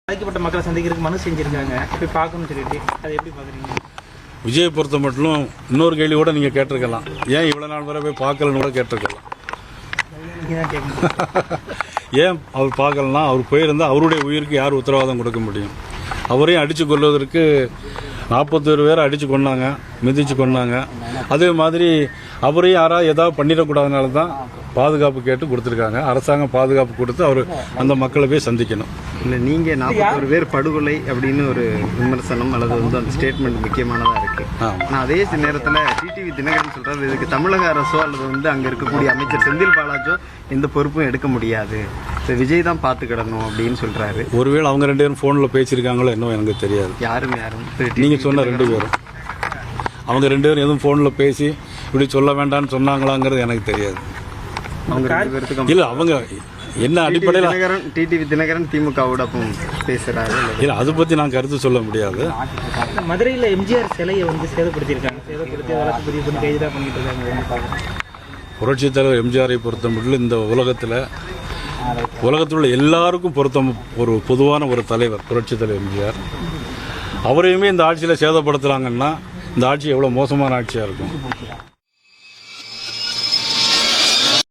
பாதிக்கப்பட்ட மக்களை சந்திக்கிறதுக்கு மனு செஞ்சுருக்காங்க, போய் பார்க்கணும்னு சொல்லிட்டு அதை எப்படி பார்க்குறீங்க? விஜயை பொறுத்த மட்டும் இன்னொரு கேள்வி கூட நீங்கள் கேட்டிருக்கலாம், ஏன் இவ்வளோ நாள் வரை போய் பார்க்கலன்னு கூட கேட்டிருக்கலாம். ஏன் அவர் பார்க்கலன்னா, அவர் போயிருந்தால் அவருடைய உயிருக்கு யார் உத்தரவாதம் கொடுக்க முடியும்? அவரையும் அடித்து கொள்வதற்கு 41 பேரை அடித்து கொண்டாங்க, மிதித்து கொண்டாங்க. அதே மாதிரி அவரையும் யாராவது ஏதாவது பண்ணிடக்கூடாதனால தான் பாதுகாப்பு கேட்டு கொடுத்துருக்காங்க. அரசாங்கம் பாதுகாப்பு கொடுத்து அவர் அந்த மக்களை போய் சந்திக்கணும். இல்லை, நீங்கள் 41 பேர் படுகொலை அப்படின்னு ஒரு விமர்சனம் அல்லது அந்த ஸ்டேட்மெண்ட் முக்கியமானதாக இருக்குது. ஆனால் அதே நேரத்தில் டிடிவி தினகரன் சொல்கிறார், இதுக்கு தமிழக அரசோ அல்லது அங்கே இருக்கக்கூடிய அமைச்சர் செந்தில் பாலாஜோ எந்த பொறுப்பும் எடுக்க முடியாது, விஜய் தான் பார்த்துக்கிடணும் அப்படின்னு சொல்கிறாரு. ஒருவேளை அவங்க 2 பேரும் ஃபோனில் பேசியிருக்காங்களோ என்னவோ எனக்கு தெரியாது. யாரும் நீங்கள் சொன்ன 2 பேரும் அவங்க 2 பேரும் எதுவும் ஃபோனில் பேசி இப்படி சொல்ல வேண்டாம்னு சொன்னாங்களாங்கிறது எனக்கு தெரியாது. அவங்க 2 பேருக்கு இல்லை, அவங்க என்ன அடிப்படையில் டிடிவி தினகரன் திமுகவோட பேசுகிறாரு. இல்லை, அதை பற்றி நான் கருத்து சொல்ல முடியாது. மதுரையில் எம்ஜிஆர் சிலையை சேதப்படுத்தியிருக்காங்க, சேதப்படுத்தி வழக்கு பதிவு பண்ணி கைது தான் பண்ணிட்டு இருக்காங்க. புரட்சித் தலைவர் எம்ஜிஆரை பொறுத்த மட்டும் இந்த உலகத்தில் உள்ள எல்லாருக்கும் பொருத்தம் ஒரு பொதுவான ஒரு தலைவர் புரட்சித் தலைவர் எம்ஜிஆர். அவரையுமே இந்த ஆட்சியில் சேதப்படுத்துகிறாங்கன்னா இந்த ஆட்சி எவ்வளோ மோசமான ஆட்சியாக இருக்கும்.